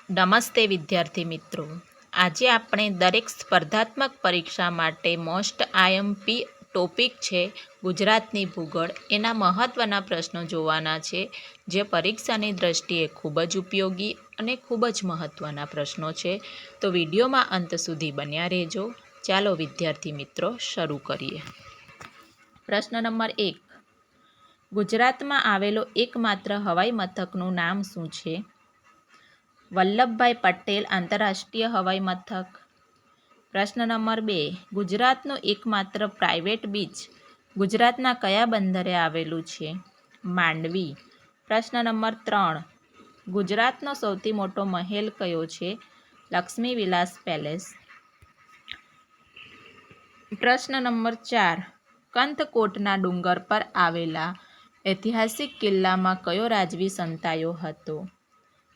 નમસ્તે વિદ્યાર્થી મિત્રો, આજે આપણે દરેક સ્પર્ધાત્મક પરીક્ષા માટે મોસ્ટ આઈએમપી ટોપિક છે ગુજરાતની ભૂગોળ. એના મહત્ત્વના પ્રશ્નો જોવાના છે, જે પરીક્ષાની દ્રષ્ટિએ ખૂબ જ ઉપયોગી અને ખૂબ જ મહત્ત્વના પ્રશ્નો છે. તો વિડીયોમાં અંત સુધી બન્યા રહેજો. ચાલો વિદ્યાર્થી મિત્રો શરૂ કરીએ. પ્રશ્ન નંબર 1. ગુજરાતમાં આવેલો એકમાત્ર હવાઈ મથકનું નામ શું છે? વલ્લભભાઈ પટેલ આંતરરાષ્ટ્રીય હવાઈ મથક. પ્રશ્ન નંબર 2. ગુજરાતનું એકમાત્ર પ્રાઇવેટ બીચ ગુજરાતના કયા બંદરે આવેલું છે? માંડવી. પ્રશ્ન નંબર 3. ગુજરાતનો સૌથી મોટો મહેલ કયો છે? લક્ષ્મી વિલાસ પેલેસ. પ્રશ્ન નંબર 4. કંથકોટના ડુંગર પર આવેલા ઐતિહાસિક કિલ્લામાં કયો રાજવી સંતાયો હતો?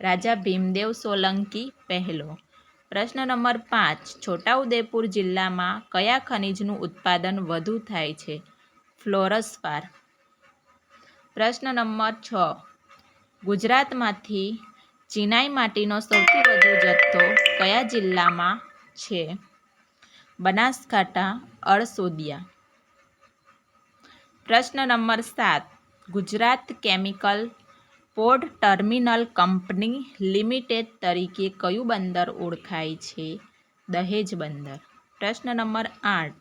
રાજા ભીમદેવ સોલંકી પહેલો. પ્રશ્ન નંબર 5. છોટાઉદેપુર જિલ્લામાં કયા ખનિજનું ઉત્પાદન વધુ થાય છે? ફ્લોરસ્પાર. પ્રશ્ન નંબર 6. ગુજરાતમાંથી ચિનાઈ માટીનો સૌથી વધુ જથ્થો કયા જિલ્લામાં છે? બનાસકાંઠા, અળસોદિયા. પ્રશ્ન number 7. Gujarat chemical port terminal company limited તરીકે કયું બંદર ઓળખાય છે? દહેજ બંદર. પ્રશ્ન નંબર 8.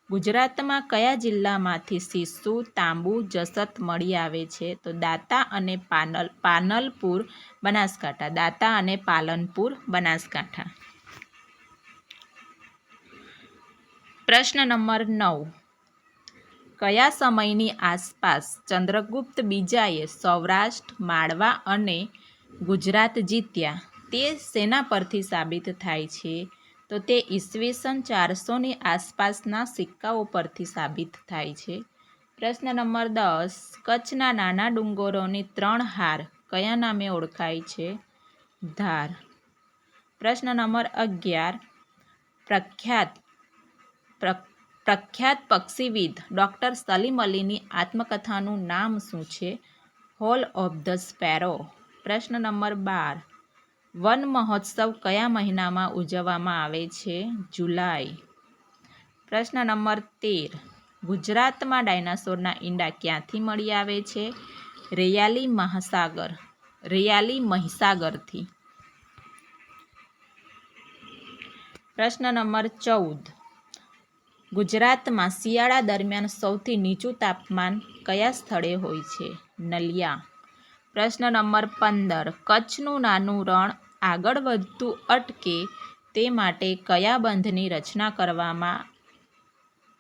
ગુજરાતમાં કયા જિલ્લામાંથી શીશુ, તાંબુ, જસત મળી આવે છે? તો દાંતા અને પાલનપુર, બનાસકાંઠા. દાંતા અને પાલનપુર, બનાસકાંઠા. પ્રશ્ન નંબર 9. કયા સમયની આસપાસ ચંદ્રગુપ્ત બીજાએ સૌરાષ્ટ્ર, માળવા અને ગુજરાત જીત્યા? તે શેના પરથી સાબિત થાય છે? તો તે ઈસવીસન 400ની આસપાસના સિક્કાઓ પરથી સાબિત થાય છે. પ્રશ્ન નંબર 10. કચ્છના નાના ડુંગરોની 3 હાર કયા નામે ઓળખાય છે? ધાર. પ્રશ્ન નંબર 11. પ્રખ્યાત પક્ષીવિદ ડૉક્ટર સલીમ અલીની આત્મકથાનું નામ શું છે? Hall of the sparrow. પ્રશ્ન નંબર 12. વન મહોત્સવ કયા મહિનામાં ઉજવવામાં આવે છે? જુલાઈ. પ્રશ્ન નંબર 13. ગુજરાતમાં ડાયનાસોરના ઈંડા ક્યાંથી મળી આવે છે? રૈયાલી મહીસાગરથી. પ્રશ્ન નંબર 14. ગુજરાતમાં શિયાળા દરમિયાન સૌથી નીચું તાપમાન કયા સ્થળે હોય છે? નલિયા. પ્રશ્ન નંબર 15. કચ્છનું નાનું રણ આગળ વધતું અટકે તે માટે કયા બંધની રચના કરવામાં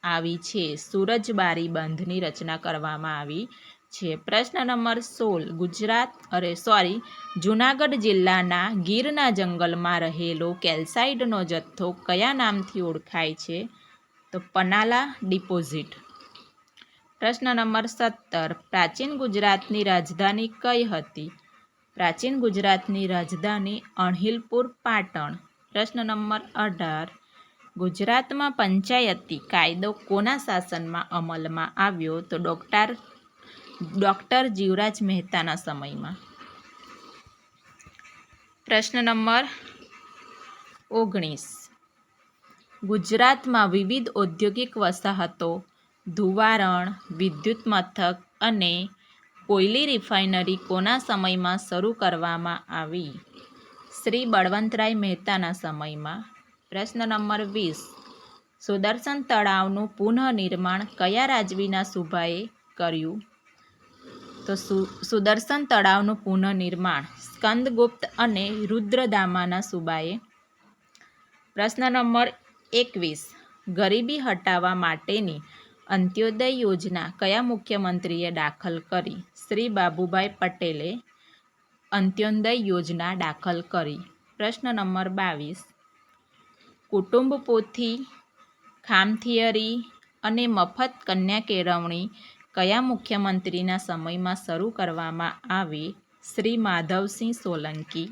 આવી છે? સુરજબારી બંધની રચના કરવામાં આવી છે. પ્રશ્ન નંબર 16. જૂનાગઢ જિલ્લાના ગીરના જંગલમાં રહેલો કેલ્સાઇટનો જથ્થો કયા નામથી ઓળખાય છે? તો પનાલા ડિપોઝિટ. પ્રશ્ન નંબર 17. પ્રાચીન ગુજરાતની રાજધાની કઈ હતી? પ્રાચીન ગુજરાતની રાજધાની અણહિલપુર, પાટણ. પ્રશ્ન નંબર 18. ગુજરાતમાં પંચાયતી કાયદો કોના શાસનમાં અમલમાં આવ્યો? તો ડૉક્ટર જીવરાજ મહેતાના સમયમાં. પ્રશ્ન નંબર 19. ગુજરાતમાં વિવિધ ઔદ્યોગિક વસાહતો, ધુવારણ, વિદ્યુત મથક અને કોયલી રિફાઇનરી કોના સમયમાં શરૂ કરવામાં આવી? શ્રી બળવંતરાય મહેતાના સમયમાં. પ્રશ્ન નંબર 20. સુદર્શન તળાવનું પુનઃનિર્માણ કયા રાજવીના સુભાએ કર્યું? તો સુદર્શન તળાવનું પુનઃનિર્માણ સ્કંદગુપ્ત અને રુદ્રદામાના સુબાએ. પ્રશ્ન નંબર 21. ગરીબી હટાવવા માટેની અંત્યોદય યોજના કયા મુખ્યમંત્રીએ દાખલ કરી? શ્રી બાબુભાઈ પટેલે અંત્યોદય યોજના દાખલ કરી. પ્રશ્ન નંબર 22. કુટુંબ પોથી, ખામથિયરી અને મફત કન્યા કેળવણી કયા મુખ્યમંત્રીના સમયમાં શરૂ કરવામાં આવી? શ્રી માધવસિંહ સોલંકી.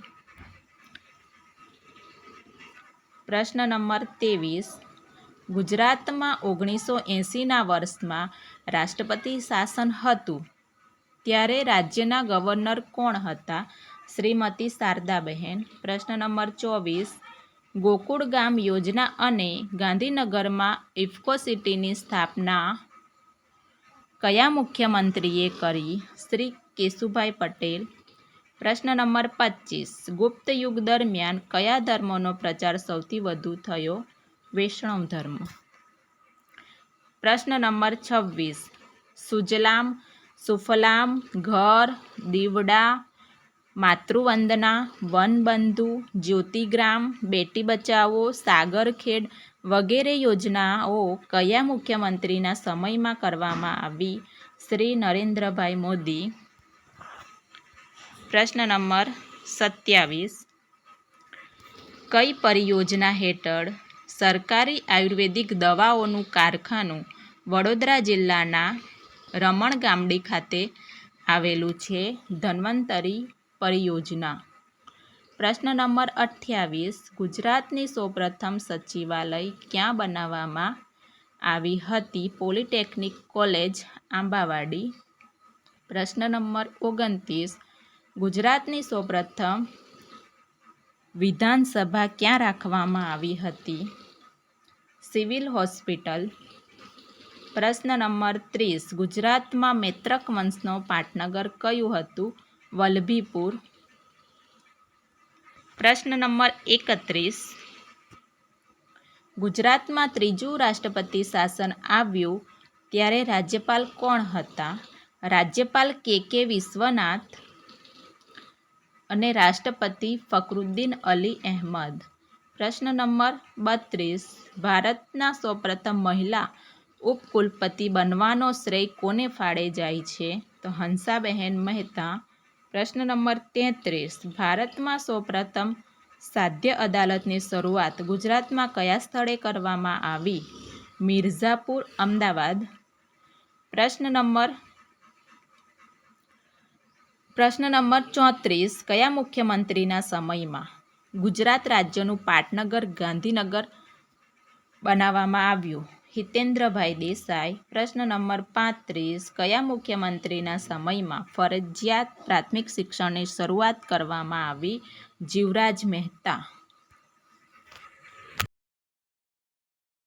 પ્રશ્ન નંબર 23. ગુજરાતમાં 1980ના વર્ષમાં રાષ્ટ્રપતિ શાસન હતું ત્યારે રાજ્યના ગવર્નર કોણ હતા? શ્રીમતી શારદાબહેન. પ્રશ્ન નંબર 24, ગોકુળ ગામ યોજના અને ગાંધીનગરમાં ઇફકો સિટીની સ્થાપના કયા મુખ્યમંત્રીએ કરી? શ્રી કેશુભાઈ પટેલ. પ્રશ્ન નંબર 25, ગુપ્ત યુગ દરમિયાન કયા ધર્મનો પ્રચાર સૌથી વધુ થયો? વૈષ્ણવ ધર્મ. પ્રશ્ન નંબર 26, સુજલામ સુફલામ, ઘર, દીવડા, માતૃવંદના, વનબંધુ, જ્યોતિગ્રામ, બેટી બચાવો, સાગરખેડ વગેરે યોજનાઓ કયા મુખ્યમંત્રીના સમયમાં કરવામાં આવી? શ્રી નરેન્દ્રભાઈ મોદી. પ્રશ્ન નંબર 27, કઈ પરિયોજના હેઠળ સરકારી આયુર્વેદિક દવાઓનું કારખાનું વડોદરા જિલ્લાના રમણગામડી ખાતે આવેલું છે? ધન્વંતરી પરિયોજના. પ્રશ્ન નંબર 28, ગુજરાતની સૌપ્રથમ સચિવાલય ક્યાં બનાવવામાં આવી હતી? પોલિટેકનિક કોલેજ, આંબાવાડી. પ્રશ્ન નંબર 29, ગુજરાતની સૌપ્રથમ વિધાનસભા ક્યાં રાખવામાં આવી હતી? Civil hospital. પ્રશ્ન નંબર 30, ગુજરાતમાં મૈત્રક વંશનો પાટનગર કયું હતું? વલ્લભીપુર. પ્રશ્ન નંબર 31, ગુજરાતમાં ત્રીજું રાષ્ટ્રપતિ શાસન આવ્યું ત્યારે રાજ્યપાલ કોણ હતા? રાજ્યપાલ કે વિશ્વનાથ અને રાષ્ટ્રપતિ ફખરુદ્દીન અલી અહેમદ. પ્રશ્ન નંબર 32, ભારતના સૌપ્રથમ મહિલા ઉપકુલપતિ બનવાનો શ્રેય કોને ફાળે જાય છે? તો હંસાબહેન મહેતા. પ્રશ્ન નંબર 33, ભારતમાં સૌપ્રથમ સાધ્ય અદાલતની શરૂઆત ગુજરાતમાં કયા સ્થળે કરવામાં આવી? મિર્ઝાપુર, અમદાવાદ. પ્રશ્ન નંબર 34, કયા મુખ્યમંત્રીના સમયમાં ગુજરાત રાજ્યનું પાટનગર ગાંધીનગર બનાવવામાં આવ્યું? હિતેન્દ્રભાઈ દેસાઈ. પ્રશ્ન નંબર 35, કયા મુખ્યમંત્રીના સમયમાં ફરજિયાત પ્રાથમિક શિક્ષણની શરૂઆત કરવામાં આવી? જીવરાજ મહેતા.